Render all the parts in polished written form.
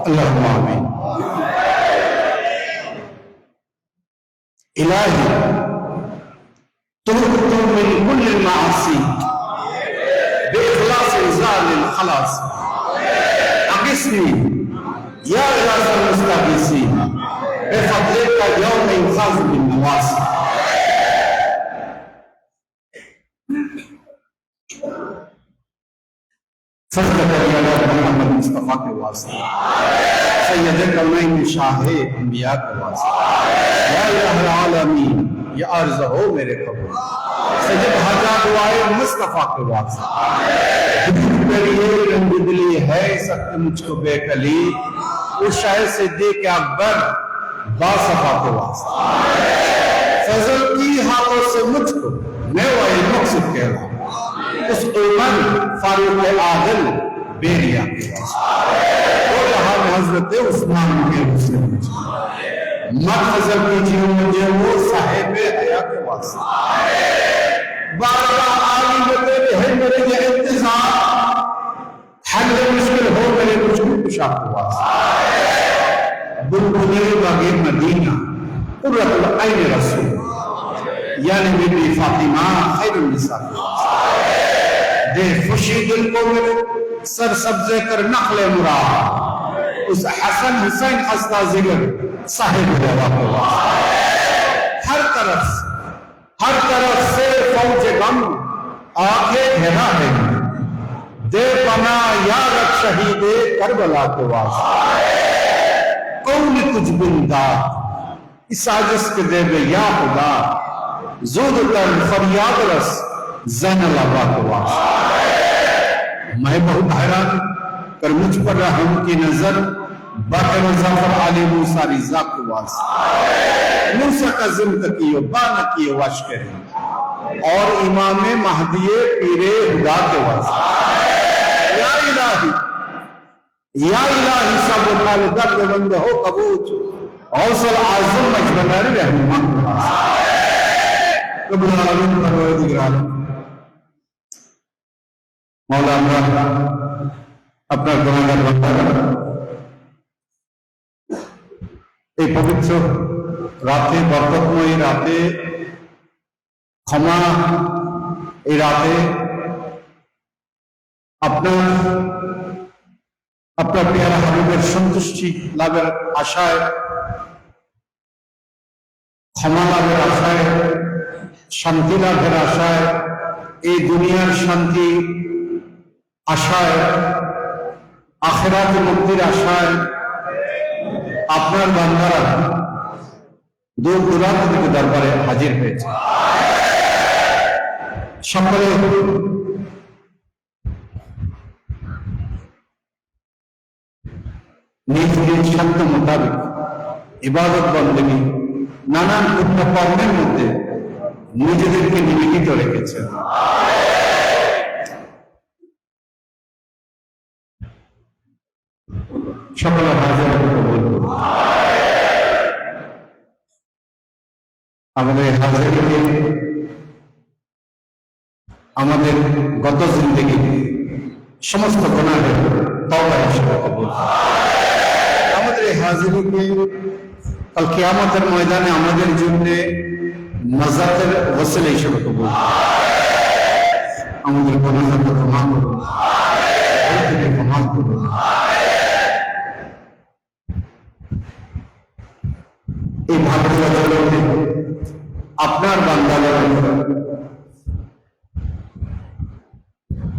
अल्लाहुम्मा आमीन। इलाही तुबतु मिन कुल्लिल मासी बिइखलास ज़ालिल खलास अक़िस्नी या इलाही मुस्तग़ीसी बिफ़ज़लिका यौम युख़ाज़ बिन नवासी। मोहम्मद मुस्तफा के वास्ते सैयद कौनैन शाहे अंबिया के वास्ते या इलाहुल आलमीन या अर्ज़ हो मेरे कबूल सैयद हाजा दुआए मुस्तफा के वास्ते मेरी ये रंग दिली है सख्त मुझको बेकली उस शाह सिद्दीक़ अकबर बासफा के वास्ते फजल की हाथों से मुझको मैं वही मकसद कह रहा हूँ उस उमर फारूक आदिल बेरिया के वास्ते वो जहां हजरत उस्मान के मुस्लिम मत फजल कीजिए मुझे वो साहिब हया के वास्ते बारगाह आली में तेरे है मेरे ये इंतजार हल मुश्किल हो मेरे मुश्किल कुशा के वास्ते बुलबुले बागे मदीना कुर्रतुल ऐन रसूल यानी बीबी फातिमा खैरुन निसा दे खुशी दिल को मेरे सर सब्जे कर नखले मुराद उस हसन हुसैन खस्ता जिगर साहिब जवा के हर तरफ से फौज गम आके घेरा है दे बना या रख शहीदे करबला के वास्ते कौन तुझ बिंदा इस साजिश के देवे या खुदा जुद कर फरियाद रस ज़ैनल अबा के वास्ते मैं बहुत हैरान कर मुझ पर रहम की नजर बाक़ी मुज़फ़्फ़र आले मूसा रिज़ा के वास्ते मूसा का ज़िम्म कियो बान कियो वाश करे और इमाम महदी पीरे खुदा के वास्ते या इलाही सब काल दर्द बंद हो कबूज औसल आज़म मजबनारी रहमान कबूल आमीन परवरदिगार आलम मौला আমরা আপনার গুনাহগার বান্দারা এই পবিত্র রাতে বরকতময় রাতে ক্ষমা এই রাতে আপনার প্রিয় হাবিবের সন্তুষ্টি লাভের আশায় ক্ষমা লাভের আশায় শান্তি লাভের আশায় এই দুনিয়ার শান্তি আশায় আখিরাতে মুক্তির আশায় আপনার বান্দারা দূর দূরান্ত থেকে দরবারে হাজির হয়েছে সকলে নিজ নিজ শব্দ মোতাবেক ইবাদত বন্দেগী নানান পুণ্য কর্মের মধ্যে নিজেদেরকে নিবেদিত রেখেছেন সকল হাজির আমাদের হাজিরকে আমাদের গত জিন্দেগি সমস্ত গুনাহের তওবা হিসেবে কবুল আমাদের এই হাজিরকে কাল কিয়ামতের ময়দানে আমাদের জন্য নাজাতের ওসিলা হিসেবে কবুল আমাদের গুনাহের ক্ষমা করুন ক্ষমা করুন এই ভাগ্যজগতে আপনার বান্দাদের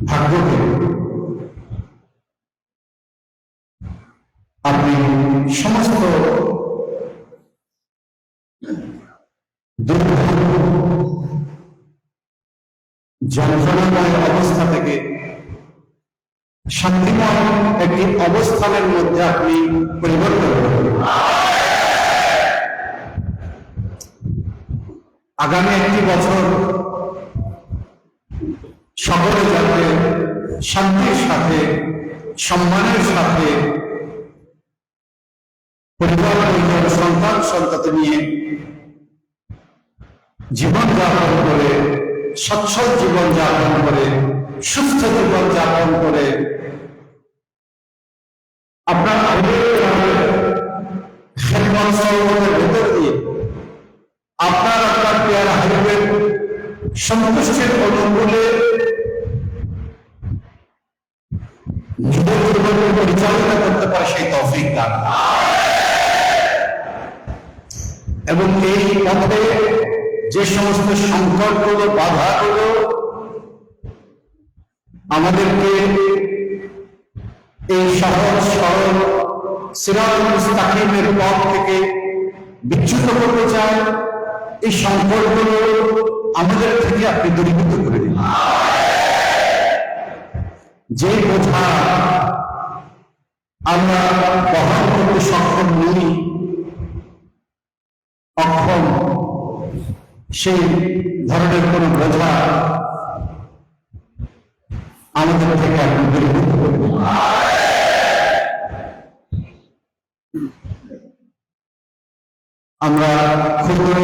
ভাগ্যকে আপনি সমস্ত যন্ত্রণাময় অবস্থা থেকে শান্তিময় একটি অবস্থানের মধ্যে আপনি পরিবর্তন করবেন আগামী একটি বছর সকলে যাতে শান্তির সাথে সম্মানের সাথে পরিবার পরিবার সন্তান সন্ততি নিয়ে জীবন যাপন করে সচ্ছল জীবন যাপন করে সুস্থ জীবন যাপন করে আপনার খেদমত সহবতের ভেতর দিয়ে আপনার পেয়ারা হাবিবের সন্তুষ্টির অনুকূলে নিজের জীবনকে পরিচালনা করতে পারে সেই তৌফিক দান। এবং এই পথে যে সমস্ত সংকটগুলো, বাধাগুলো আমাদেরকে এই সহজ সরল সিরাতুল মুস্তাকিমের পথ থেকে বিচ্যুত করতে চায়, এই সংকটগুলো আমাদের থেকে আপনি দূরীভূত করে দিন। যে বোঝা আমরা বহন করতে সক্ষম নই, অক্ষম, সেই ধরনের কোন বোঝা আমাদের থেকে আপনি দূরীভূত করে দিন। আমরা ক্ষুদ্র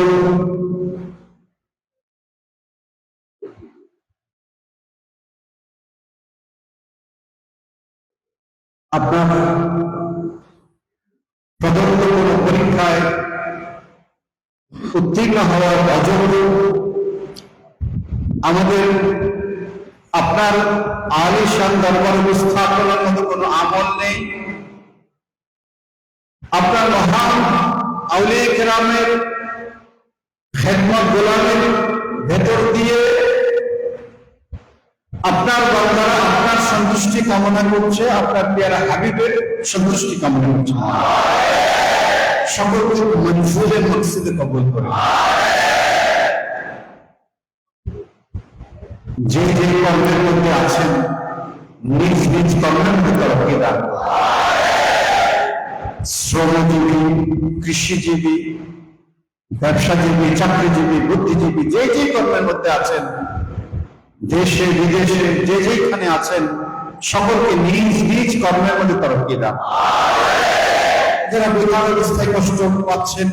আপনার প্রদত্ত কোন পরীক্ষায় উত্তীর্ণ হওয়ার অযোগ্য, আমাদের আপনার আলিশান দরবার উপস্থাপনের মতো কোনো আমল নেই। আপনার মহান আউলিয়া কেরামের খেদমত গোলামের ভেতর দিয়ে আপনার বান্দারা আপনার সন্তুষ্টি কামনা করছে, আপনার পেয়ারা হাবিবের সন্তুষ্টি কামনা করছে। সকলকে মনজুরের মকসদে কবুল করে। যে যে কর্মের মধ্যে আছেন নিজ নিজ কর্মের মধ্যে তরক্কি দান। শ্রমজীবী, কৃষিজীবী, ব্যবসাজীবী, চাকরিজীবী, বুদ্ধিজীবী, যে যে কর্মের মধ্যে আছেন, দেশে বিদেশে যে যেখানে আছেন, সকলকে নিজ নিজ কর্মের মধ্যে তরক্কি দান। যারা বিধবা অবস্থায় কষ্ট পাচ্ছেন,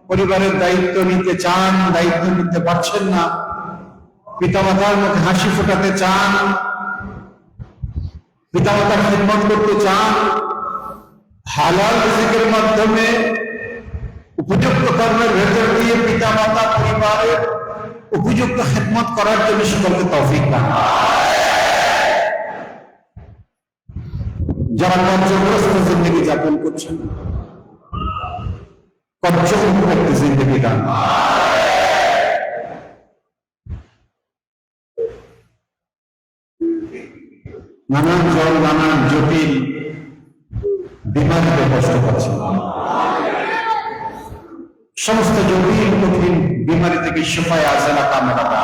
পরিবারের দায়িত্ব নিতে চান, দায়িত্ব নিতে পারছেন না, পিতামাতার মুখে হাসি ফোটাতে চান, পিতামাতার খেদমত করতে চান, হালাল রিজিকের মাধ্যমে উপযুক্ত কর্মের ভেতর দিয়ে পিতামাতা পরিবারের উপযুক্ত খেদমত করার জন্য সকলকে তৌফিক দান। যারা কর্মগ্রস্ত জিন্দগি যাপন করছেন, কর্মমুক্ত একটি জিন্দগি দান। নানান জল, নানান জটিল বিমারিতে কষ্ট পাচ্ছেন, সমস্ত জটিল কঠিন বিমারি থেকে শিফায়ে আজলা কামনা করা।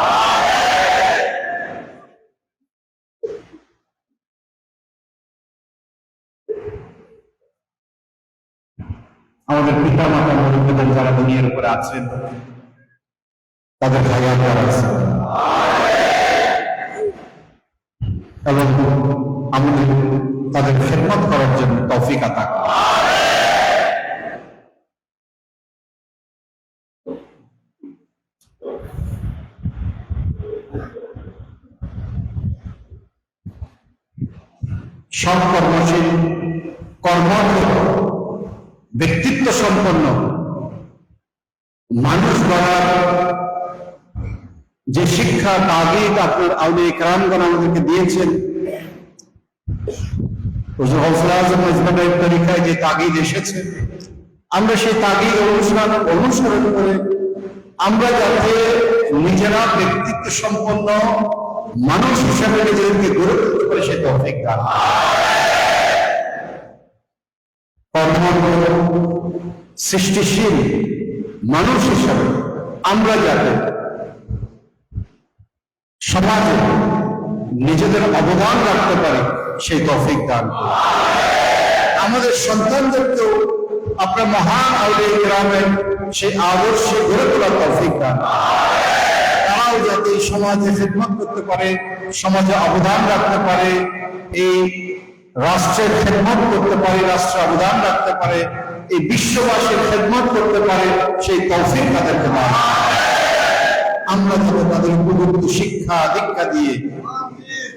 আমাদের পিতা মাতা মুরব্বিদের যারা দুনিয়ার উপরে আছেন, তাদের হায়াত আছে এবং আমাদের তাদের খেদমত করার জন্য তৌফিক আতা করেন। সৎ কর্মশীল, কর্মঠ, ব্যক্তিত্ব সম্পন্ন মানুষ গড়ার যে শিক্ষা তাগিদ আপনার আউলিয়া কেরামগণ আমাদেরকে দিয়েছেন, হুজুর গৌসুল আজম মজমানের তরিকায় যে তাগিদ এসেছে, আমরা সেই তাগিদ অনুসরণ করে আমরা যাতে নিজেরা ব্যক্তিত্ব সম্পন্ন মানুষ হিসাবে নিজেদেরকে গড়ে তুলতে পারে, সে তৌফিক দান। সৃষ্টিশীল মানুষ হিসাবে আমরা যাতে সমাজে নিজেদের অবদান রাখতে পারি, সেই তৌফিক দান। আমাদের সন্তানদেরকেও আপনার মহান আউলিয়া কেরামের সেই আদর্শে গড়ে তোলার তৌফিক দান। তারাও যাতে এই সমাজে খেদমত করতে পারে, সমাজে অবদান রাখতে পারে, এই রাষ্ট্রের খেদমত করতে পারে, রাষ্ট্রে অবদান রাখতে পারে, এই বিশ্ববাসীর খেদমত করতে পারে, সেই তৌফিক তাদেরকে দান। আমরা যাতে তাদের উপযুক্ত শিক্ষা দীক্ষা দিয়ে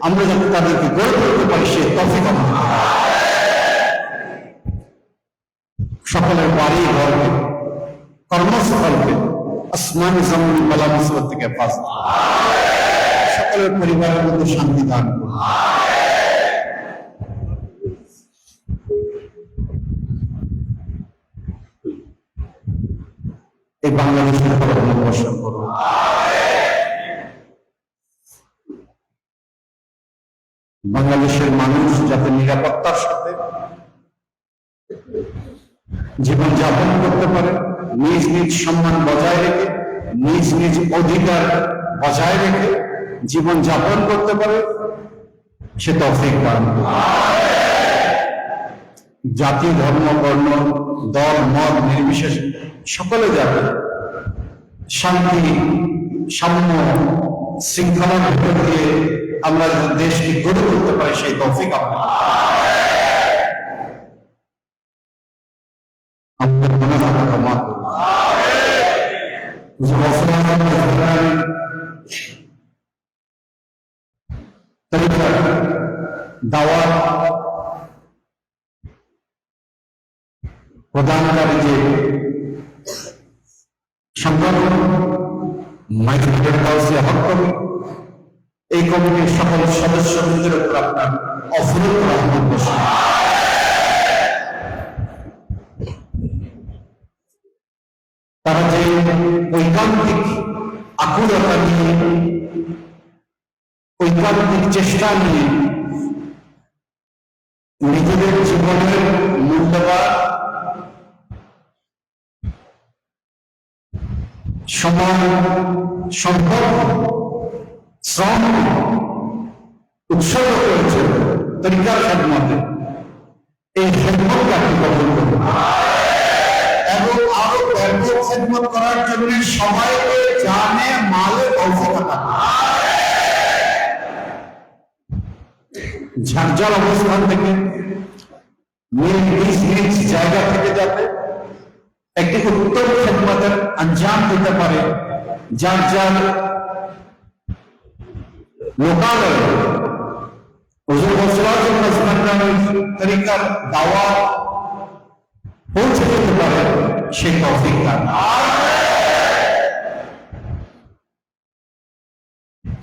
আমরা যাতে তাদেরকে গড়ে তুলতে পারি, সেই তৌফিক আমাদের। সকলের বাড়ি ঘরকে, কর্মস্থলকে আসমানি জমিন বালা মুসিবত থেকে হেফাজত করুন। সকলের পরিবারের মধ্যে শান্তি দান করুন। এই বাংলাদেশের উপর বর্ষণ করুন। বাংলাদেশের মানুষ যাতে নিরাপত্তার সাথে জীবন যাপন করতে পারে, নিজ নিজ সম্মান বজায় রেখে, নিজ নিজ অধিকার বজায় রেখে জীবন যাপন করতে পারে, সে তৌফিক দান করুন। জাতি, ধর্ম, বর্ণ, দল, মত নির্বিশেষে সকলে যাতে শান্তি, সাম্য, শৃঙ্খলার ভিতর দিয়ে আমরা দেশকে গড়ে তুলতে পারি, সেই তৌফিক আপনার দাওয়াত প্রদানকারী যে সংগঠন মাইক্রোফোন কাউন্সিল হক কমিটি, এই কমিটির সকল সদস্যদের উপর আপনার অফুরন্ত রহমত বর্ষণ। তারা যে ঐকান্তিক আকুলতা নিয়ে, ঐকান্তিক চেষ্টা নিয়ে নিজেদের জীবনের মূল্যবান সময়, সম্পদ, শ্রম উৎসর্গ করেছে তরিকার খেদমতে, এই খেদমতকে আপনি কবুল করুন এবং আরো ব্যাপক খেদমত করার জন্য সবাইকে জানে মালে তৌফিক আতা করুন। ঝাঁঝাল অবস্থান থেকে নিজ নিজ জায়গা থেকে যাতে একটি উত্তম খেদমতের আঞ্জাম দিতে পারে, যার যার লোকালয়ে হুজুর গৌসুল তরিকার দাওয়াত পৌঁছে যেতে পারে, সেই তৌফিক দান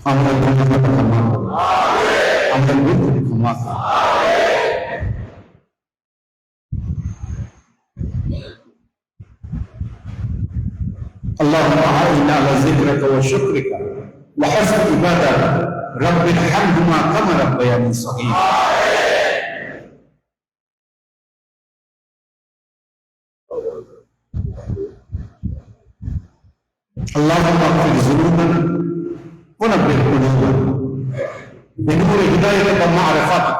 আমরা ক্ষমা করুন, আমরা ক্ষমা করুন। اللهم أعنا على ذكرك وشكرك وحسن عبادتك رب ارحمهما كما ربياني صغيرا. اللهم اغفر ذنوبنا ونبه قلوبنا بنور هدايتك ومعرفتك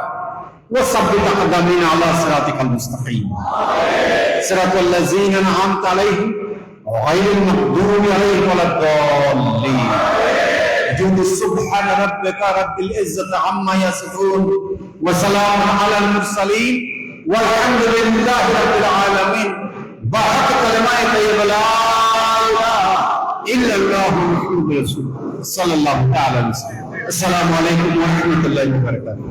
وثبت أقدامنا على صراطك المستقيم صراط الذين أنعمت عليهم غير المغضوب عليهم ولا الضالين. جند سبحان ربك رب العزة عما يصفون وسلام على المرسلين والحمد لله رب العالمين. بحق كلمة طيبة لا إله إلا الله محمد رسول الله صلى الله عليه وسلم. السلام عليكم ورحمة الله وبركاته.